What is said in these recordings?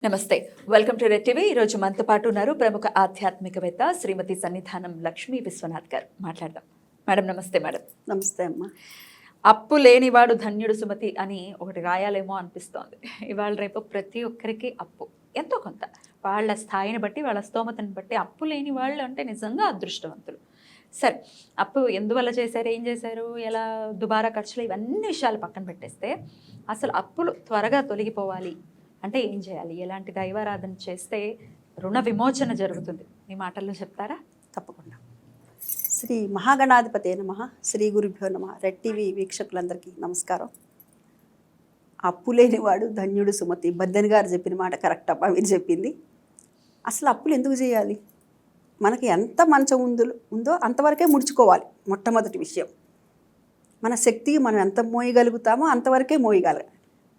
నమస్తే, welcome to red TV. ఈరోజు మనతో పాటు ఉన్నారు ప్రముఖ ఆధ్యాత్మికవేత్త శ్రీమతి సన్నిధానం లక్ష్మీ విశ్వనాథ్ గారు. మాట్లాడదాం. మేడం నమస్తే. మేడం నమస్తే అమ్మ. అప్పు లేనివాడు ధన్యుడు సుమతి అని ఒకటి రాయాలేమో అనిపిస్తోంది. ఇవాళ రేపు ప్రతి ఒక్కరికి అప్పు ఎంతో కొంత, వాళ్ళ స్థాయిని బట్టి వాళ్ళ స్తోమతని బట్టి. అప్పు లేని వాళ్ళు అంటే నిజంగా అదృష్టవంతులు. సరే, అప్పు ఎందువల్ల చేశారు, ఏం చేశారు, ఎలా దుబారా ఖర్చులు, ఇవన్నీ విషయాలు పక్కన పెట్టేస్తే అసలు అప్పులు త్వరగా తొలగిపోవాలి అంటే ఏం చేయాలి, ఎలాంటి దైవారాధన చేస్తే రుణ విమోచన జరుగుతుంది, మీ మాటల్లో చెప్తారా? తప్పకుండా. శ్రీ మహాగణాధిపతే నమః, శ్రీ గురుభ్యో నమః. రెడ్ టీవీ వీక్షకులందరికీ నమస్కారం. అప్పు లేనివాడు ధన్యుడు సుమతి. బద్దెన్ గారు చెప్పిన మాట కరెక్ట్ అప్ప, మీరు చెప్పింది. అసలు అప్పులు ఎందుకు చేయాలి? మనకి ఎంత మంచం ఉందో అంతవరకే ముడుచుకోవాలి. మొట్టమొదటి విషయం, మన శక్తికి మనం ఎంత మోయగలుగుతామో అంతవరకే మోయగలగాలి.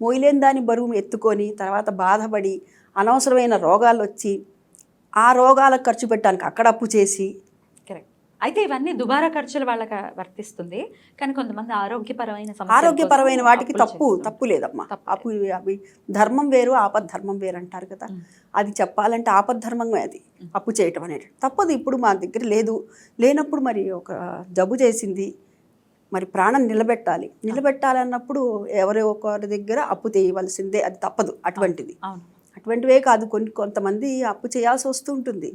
మోయలేని దాని బరువు ఎత్తుకొని తర్వాత బాధపడి అనవసరమైన రోగాలు వచ్చి ఆ రోగాలకు ఖర్చు పెట్టడానికి అక్కడ అప్పు చేసి. కరెక్ట్. అయితే ఇవన్నీ దుబారా ఖర్చులు వాళ్ళకి వర్తిస్తుంది, కానీ కొంతమంది ఆరోగ్యపరమైన వాటికి తప్పు లేదమ్మా. అప్పు అవి ధర్మం వేరు, ఆపద్ధర్మం వేరు అంటారు కదా. అది చెప్పాలంటే ఆపద్ధర్మమే అది, అప్పు చేయటం అనేది తప్పదు. ఇప్పుడు మా దగ్గర లేనప్పుడు మరి ఒక జబ్బు చేసింది, మరి ప్రాణం నిలబెట్టాలన్నప్పుడు ఎవరో ఒకరి దగ్గర అప్పు చేయవలసిందే, అది తప్పదు. అటువంటివే కాదు, కొంతమంది అప్పు చేయాల్సి వస్తూ ఉంటుంది.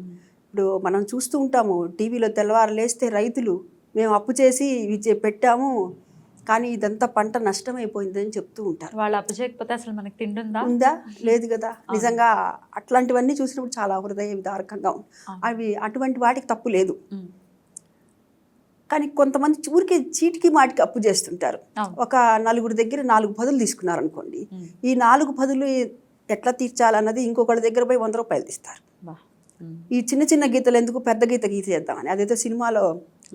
ఇప్పుడు మనం చూస్తూ ఉంటాము టీవీలో, తెల్లవారు లేస్తే రైతులు మేము అప్పు చేసి ఇవి పెట్టాము కానీ ఇదంతా పంట నష్టమైపోయిందని చెప్తూ ఉంటారు. వాళ్ళు అప్పు చేయకపోతే అసలు మనకి తిండి ఉందా? లేదు కదా. నిజంగా అట్లాంటివన్నీ చూసినప్పుడు చాలా హృదయ విదారకంగా అటువంటి వాటికి తప్పు లేదు. కానీ కొంతమంది ఊరికి చీటికి మాటికి అప్పు చేస్తుంటారు. ఒక నలుగురి దగ్గర 4 పదులు తీసుకున్నారు అనుకోండి, ఈ 4 పదులు ఎట్లా తీర్చాలన్నది ఇంకొకటి దగ్గర పోయి 100 రూపాయలు తీస్తారు. ఈ చిన్న చిన్న గీతలు ఎందుకు, పెద్ద గీత గీసేద్దామని. అదేదో సినిమాలో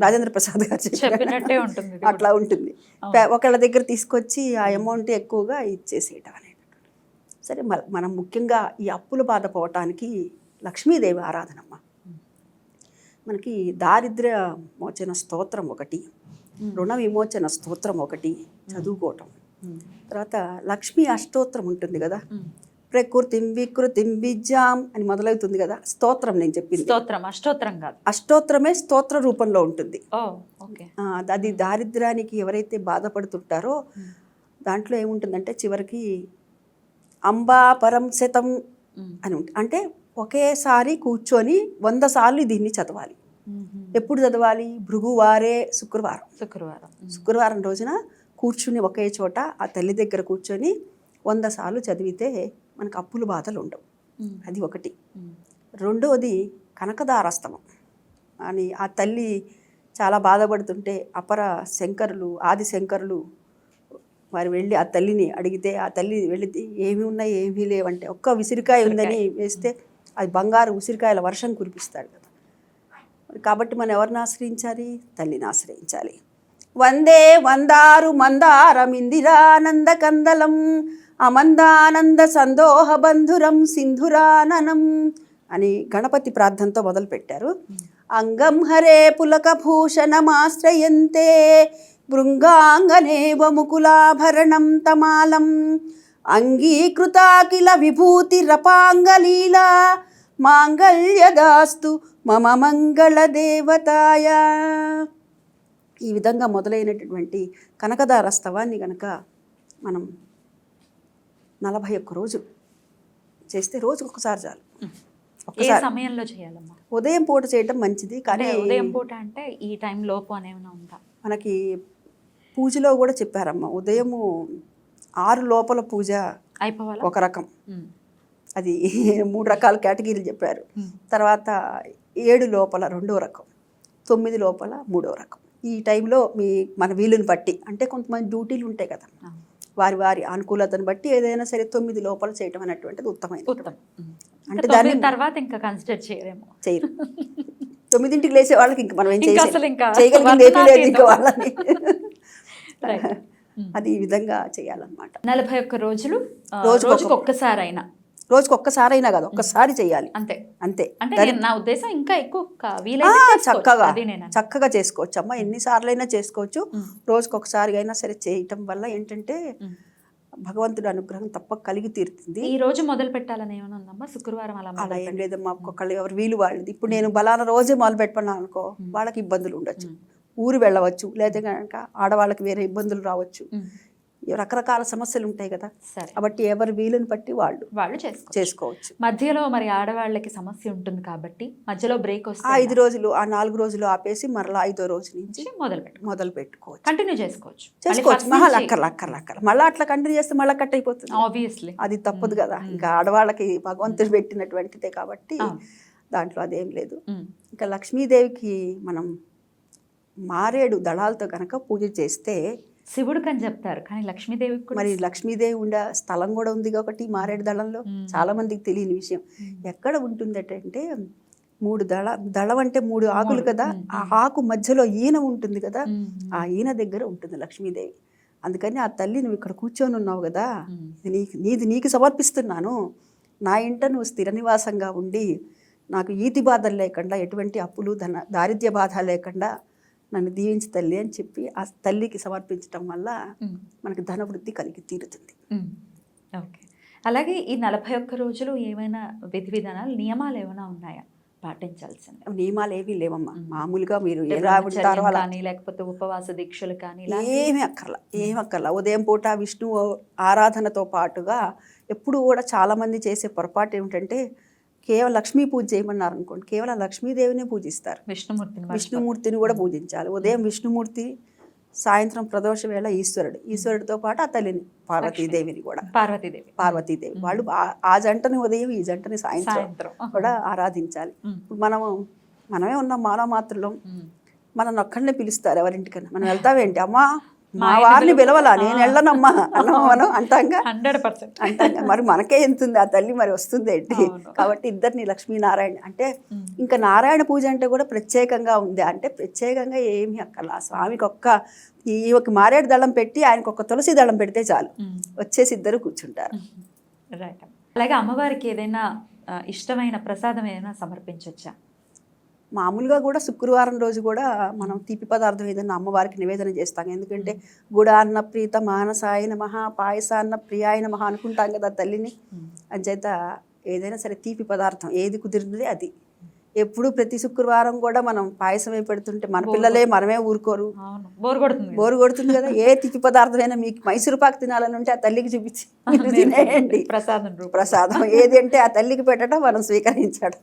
రాజేంద్ర ప్రసాద్ గారు చెప్పినట్టే ఉంటుంది, అట్లా ఉంటుంది. ఒకళ్ళ దగ్గర తీసుకొచ్చి ఆ అమౌంట్ ఎక్కువగా ఇచ్చేసేయటం అనేది. సరే, మనం ముఖ్యంగా ఈ అప్పుల బాధ పోవటానికి లక్ష్మీదేవి ఆరాధనమ్మ. మనకి దారిద్ర్య మోచన స్తోత్రం ఒకటి, రుణ విమోచన స్తోత్రం ఒకటి చదువుకోవటం. తర్వాత లక్ష్మీ అష్టోత్తరం ఉంటుంది కదా, ప్రకృతిం వికృతిం విద్యాం అని మొదలవుతుంది కదా స్తోత్రం. నేను చెప్పింది అష్టోత్తరం కాదు, అష్టోత్తరమే స్తోత్ర రూపంలో ఉంటుంది. అది దారిద్ర్యానికి ఎవరైతే బాధపడుతుంటారో దాంట్లో ఏముంటుందంటే చివరికి అంబా పరం శతం అని ఉంటుంది. అంటే ఒకేసారి కూర్చొని 100 సార్లు దీన్ని చదవాలి. ఎప్పుడు చదవాలి? భృగువారే శుక్రవారం రోజున కూర్చుని ఒకే చోట ఆ తల్లి దగ్గర కూర్చొని 100 సార్లు చదివితే మనకు అప్పుల బాధలు ఉండవు. అది ఒకటి. రెండవది కనకదారస్తమం అని, ఆ తల్లి చాలా బాధపడుతుంటే అపర శంకరులు, ఆది శంకరులు వారు వెళ్ళి ఆ తల్లిని అడిగితే, ఆ తల్లి వెళ్ళి ఏమి ఉన్నాయి ఏమీ లేవంటే ఒక్క ఉసిరికాయ ఉందని వేస్తే అది బంగారు ఉసిరికాయల వర్షం కురిపిస్తాడు కదా. కాబట్టి మనం ఎవరిని ఆశ్రయించాలి? తల్లిని ఆశ్రయించాలి. వందే వందారు మందారమిందిరానంద కందలం అమందానంద సందోహ బంధురం సింధురాననం అని గణపతి ప్రార్థనతో మొదలుపెట్టారు. అంగం హరే పులక భూషణమాశ్రయంతే భృంగాంగనేవ ముకులాభరణం తమాలం అంగీకృతాకిల విభూతిరపాంగలీలా మాంగళ్యదాస్తు మమ మంగళ దేవతాయ. ఈ విధంగా మొదలైనటువంటి కనకదారస్తవాన్ని కనుక మనం 41 రోజులు చేస్తే రోజుకు ఒకసారి చాలు. సమయంలో చేయాలమ్మా? ఉదయం పూట చేయటం మంచిది. కానీ ఉదయం పూట అంటే ఈ టైం లోపు అనేమైనా ఉందా? మనకి పూజలో కూడా చెప్పారమ్మా, ఉదయము 6 లోపల పూజ అయిపోవాలి ఒక రకం. అది 3 రకాల కేటగిరీలు చెప్పారు. తర్వాత 7 లోపల 2వ రకం, 9 లోపల 3వ రకం. ఈ టైంలో మన వీలుని బట్టి, అంటే కొంతమంది డ్యూటీలు ఉంటాయి కదా, వారి అనుకూలతను బట్టి ఏదైనా సరే 9 లోపల చేయటం అనేటువంటిది ఉత్తమం. అంటే దాని తర్వాత ఇంకా కన్సిడర్ చేయరు. 9ంటికి లేచే వాళ్ళకి ఇంకా మనం ఏం చేయగలిగింది ఇంకా వాళ్ళని. అది ఈ విధంగా చేయాలన్నమాట. 41 రోజులు రోజుకి ఒక్కసారైనా కాదు, ఒక్కసారి చేయాలి అంతే. అంటే నా ఉద్దేశం ఇంకా ఎక్కువ చక్కగా చేసుకోవచ్చు అమ్మ, ఎన్నిసార్లు అయినా చేసుకోవచ్చు. రోజుకి ఒకసారి అయినా సరే చేయటం వల్ల ఏంటంటే భగవంతుడి అనుగ్రహం తప్పక కలిగి తీరుతుంది. ఈ రోజు మొదలు పెట్టాలని ఏమైనా ఉందమ్మా? శుక్రవారం అలా అలా ఏం మొదలు లేదమ్మా, ఒక్కొక్కళ్ళు ఎవరు వీలు వాళ్ళది. ఇప్పుడు నేను బలానా రోజే మొదలు పెట్టుకున్నాను అనుకో, వాళ్ళకి ఇబ్బందులు ఉండొచ్చు, ఊరు వెళ్ళవచ్చు, లేదా కనుక ఆడవాళ్ళకి వేరే ఇబ్బందులు రావచ్చు, రకరకాల సమస్యలు ఉంటాయి కదా. సరే, కాబట్టి ఎవరి వీలుని బట్టి వాళ్ళు చేసుకోవచ్చు. మధ్యలో మరి ఆడవాళ్ళకి సమస్య ఉంటుంది కాబట్టి మధ్యలో బ్రేక్ వస్తే 5 రోజులు, ఆ 4 రోజులు ఆపేసి మరలా 5వ రోజు నుంచి మొదలు పెట్టుకోవచ్చు, కంటిన్యూ చేసుకోవచ్చు. మళ్ళీ అక్కర్ల మళ్ళీ అట్లా కంటిన్యూ చేస్తే మళ్ళీ కట్ అయిపోతుంది. ఆబ్వియస్లీ అది తప్పదు కదా. ఇంకా ఆడవాళ్ళకి భగవంతుడు పెట్టినటువంటిదే కాబట్టి దాంట్లో అదేం లేదు. ఇంకా లక్ష్మీదేవికి మనం మారేడు దళాలతో కనుక పూజ చేస్తే శివుడికి అని చెప్తారు, కానీ లక్ష్మీదేవికి మరి లక్ష్మీదేవి ఉండే స్థలం కూడా ఉంది ఒకటి మారేడు దళంలో. చాలా మందికి తెలియని విషయం. ఎక్కడ ఉంటుందటంటే 3 దళం అంటే 3 ఆకులు కదా, ఆ ఆకు మధ్యలో ఈన ఉంటుంది కదా, ఆ ఈన దగ్గర ఉంటుంది లక్ష్మీదేవి. అందుకని ఆ తల్లి, నువ్వు ఇక్కడ కూర్చొని ఉన్నావు కదా, నీకు సమర్పిస్తున్నాను, నా ఇంట నువ్వు స్థిర నివాసంగా ఉండి నాకు ఈతి బాధలు లేకుండా, ఎటువంటి అప్పులు దారిద్ర్య బాధ లేకుండా నన్ను దీవించి తల్లి అని చెప్పి ఆ తల్లికి సమర్పించడం వల్ల మనకి ధనవృద్ధి కలిగి తీరుతుంది. ఓకే. అలాగే ఈ 41 రోజులు ఏమైనా విధి విధానాలు, నియమాలు ఏమైనా ఉన్నాయా పాటించాల్సింది? నియమాలు ఏమీ లేవమ్మా. మామూలుగా మీరు ఎలా ఉంటారో అలా, లేకపోతే ఉపవాస దీక్షలు కానీ ఏమీ అక్కర్లా. ఉదయం పూట విష్ణు ఆరాధనతో పాటుగా ఎప్పుడు కూడా చాలా మంది చేసే పొరపాటు ఏమిటంటే, కేవలం లక్ష్మీ పూజ చేయమన్నారు అనుకోండి, కేవలం లక్ష్మీదేవినే పూజిస్తారు. విష్ణుమూర్తిని కూడా పూజించాలి. ఉదయం విష్ణుమూర్తి, సాయంత్రం ప్రదోష వేళ ఈశ్వరుడితో పాటు ఆ తల్లిని పార్వతీదేవిని కూడా పార్వతీదేవి వాళ్ళు ఆ జంటని ఉదయం, ఈ జంటని సాయంత్రం కూడా ఆరాధించాలి. ఇప్పుడు మనమే ఉన్నాం మానవ మాత్రలో, మనం ఒక్కడనే పిలుస్తారు ఎవరింటికన్నా, మనం వెళ్తావేంటి అమ్మా మా వారిని పిలవలా, నేను వెళ్ళనమ్మా అన్నాం మనం అంటాంగా. 100% మరి మనకే ఎంతుంది, ఆ తల్లి మరి వస్తుంది ఏంటి. కాబట్టి ఇద్దరిని లక్ష్మీనారాయణ అంటే, ఇంకా నారాయణ పూజ అంటే కూడా ప్రత్యేకంగా ఉంది అంటే, ప్రత్యేకంగా ఏమీ అక్కర్లా. స్వామికి ఒక మారేడు దళం పెట్టి ఆయనకు ఒక తులసి దళం పెడితే చాలు, వచ్చేసి ఇద్దరు కూర్చుంటారు. రైట్. అలాగే అమ్మవారికి ఏదైనా ఇష్టమైన ప్రసాదం ఏదైనా సమర్పించవచ్చా? మామూలుగా కూడా శుక్రవారం రోజు కూడా మనం తీపి పదార్థం ఏదైనా అమ్మవారికి నివేదన చేస్తాం. ఎందుకంటే గుడాన్న ప్రీత మానసాయ నమః, పాయసాన్న ప్రియాయ నమః అనుకుంటాం కదా తల్లిని. అంచేత ఏదైనా సరే తీపి పదార్థం ఏది కుదిరింది అది. ఎప్పుడు ప్రతి శుక్రవారం కూడా మనం పాయసమే పెడుతుంటే మన పిల్లలే మనమే ఊరుకోరు, బోరు కొడుతుంది కదా. ఏ తీపి పదార్థమైనా మీకు మైసూరు పాకు తినాలని ఉంటే ఆ తల్లికి చూపించి తినేయండి. ప్రసాదం ఏది అంటే ఆ తల్లికి పెట్టడం, మనం స్వీకరించడం.